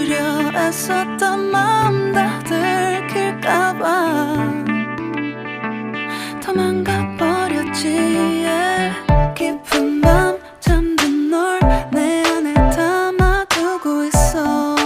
잊으려 애썼던 마음 다 들킬까봐 도망가 버렸지 yeah. 깊은 밤 잠든 널 내 안에 담아두고 있어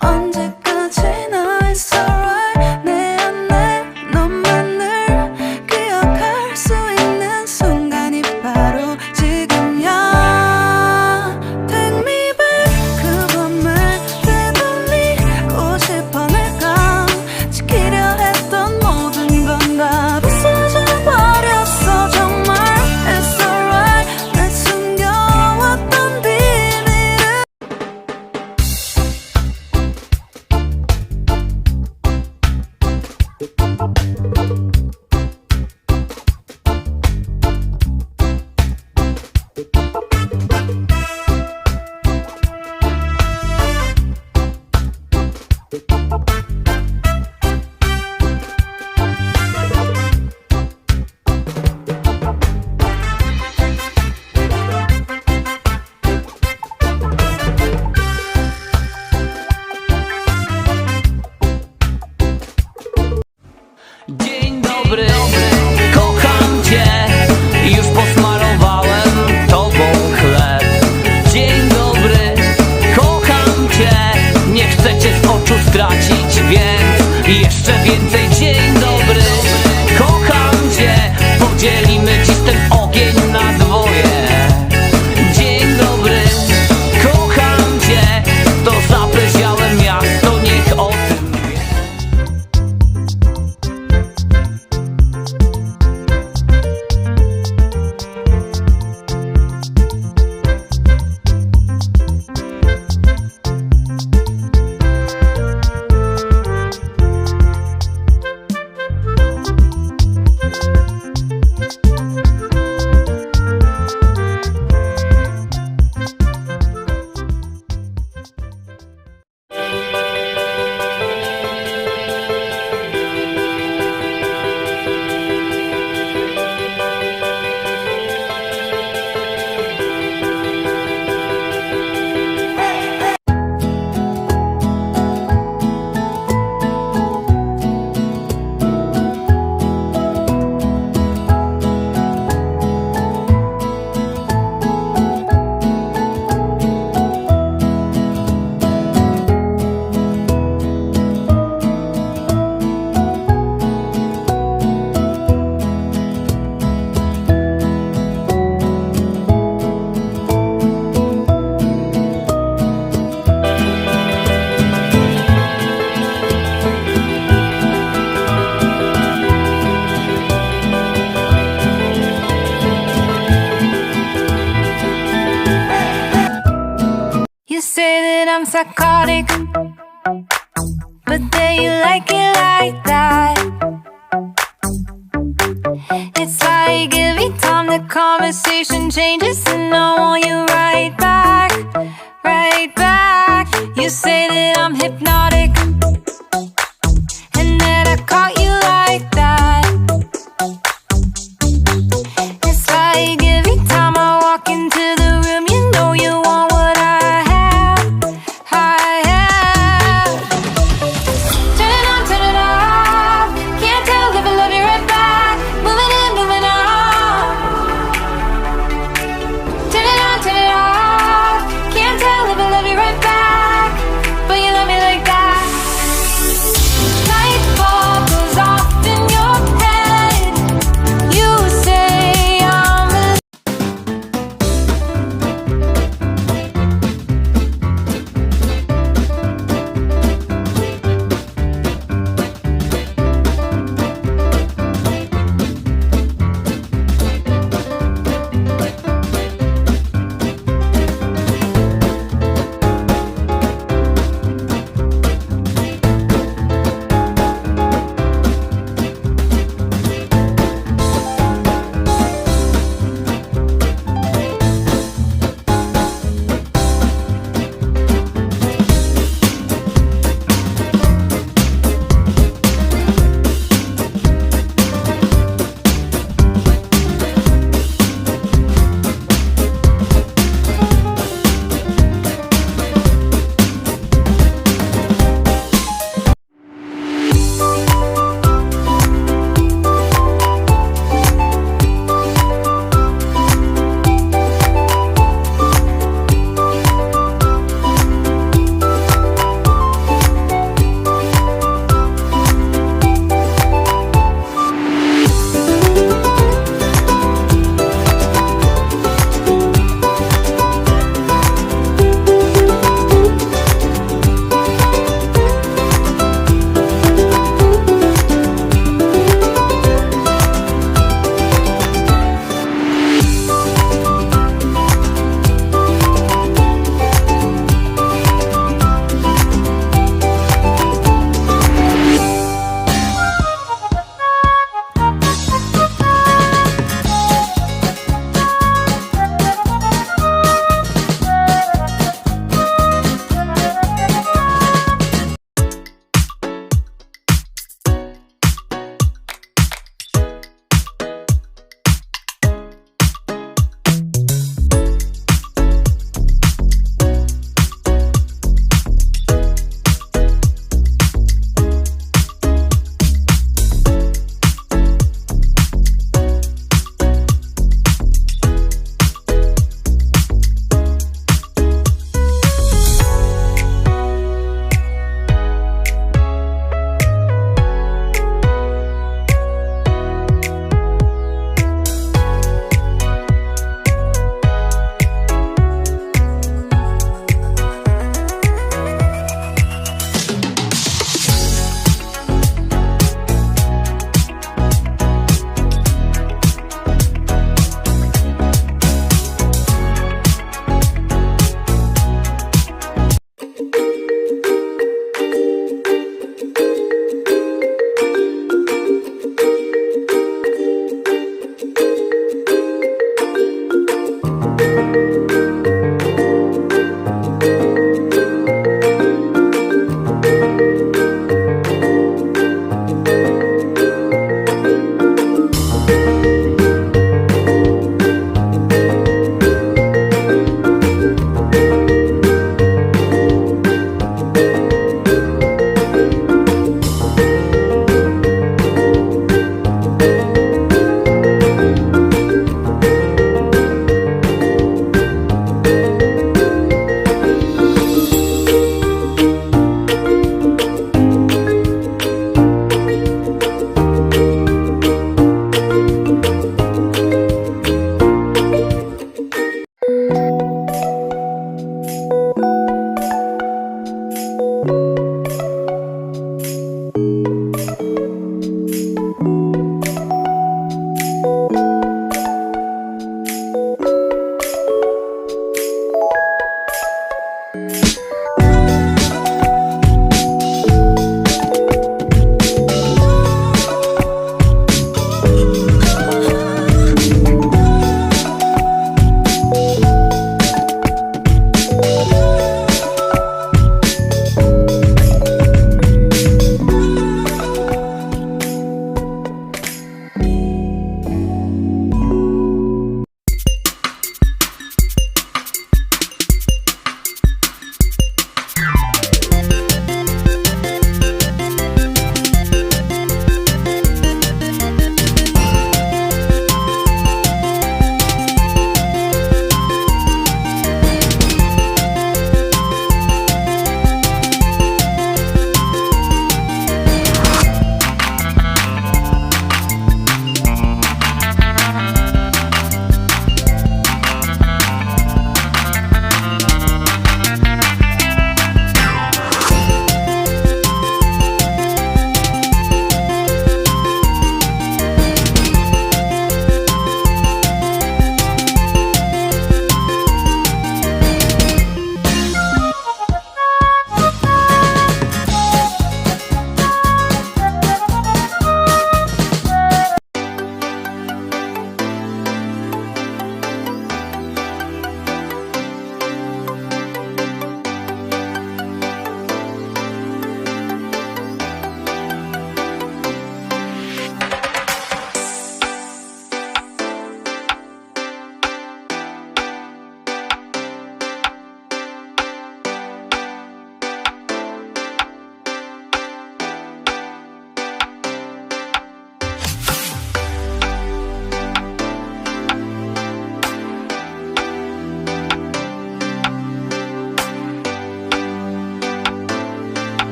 언제까지나 it's alright 내 안에 너만을 기억할 수 있는 순간이 바로 지금이야 Take me back 그 밤을 되돌리고 싶어 내가 지키려 했던 모든 건 다 부서져 버렸어 정말 It's alright 내 숨겨왔던 비밀을 Dzień dobry, kocham cię. Już posmarowałem tobą chleb. Dzień dobry, kocham cię. Nie chcę cię z oczu stracić, więc jeszcze więcej. Dzień dobry, kocham cię. Podzielimy dziś ten ogień na dwoje. Dzień dobry, kocham cię. To zapleziałe miasto, niech o tym wie. You say that I'm psychotic, but then you like it like that. It's like every time the conversation changes and I want you right back, right back. You say that I'm hypnotic and that I caught you like that. It's like every time I walk into the room you know you want what I have, I have. Turn it on, turn it off. Can't tell if I love you right back. Moving in, moving on. Turn it on, turn it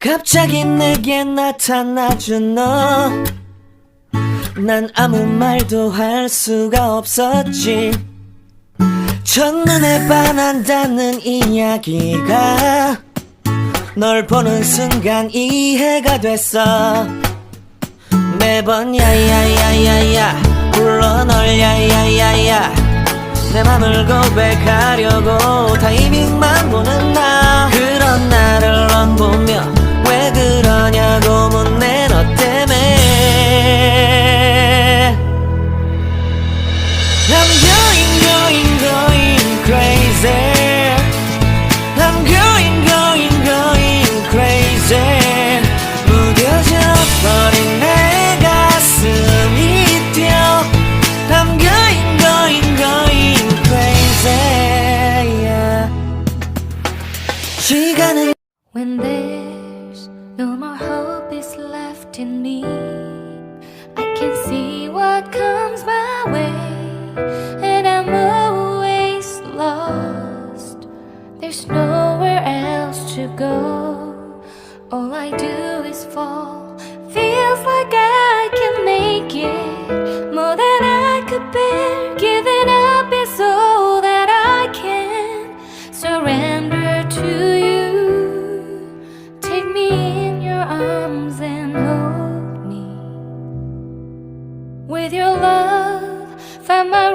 갑자기 내게 나타나준 너, 난 아무 말도 할 수가 없었지. 첫눈에 반한다는 이야기가 널 보는 순간 이해가 됐어. 매번 야야야야야 불러 널 야야야야, 내 맘을 고백하려고 타이밍만 보는 나. 그런 나를 넌 보며 왜 그러냐고 묻네, 너 때문에. I'm going crazy. I'm going crazy. 무뎌져 버린 내 가슴이 뛰어. I'm going crazy. Yeah. 시간은 When there's no more hope is left in me, I can see what comes my way, and I'm always lost. There's nowhere else to go. All I do is fall. Feels like I can make it more than I could bear. Giving up is all that I can surrender to you. Take me in your arms and hold me. With your love, find my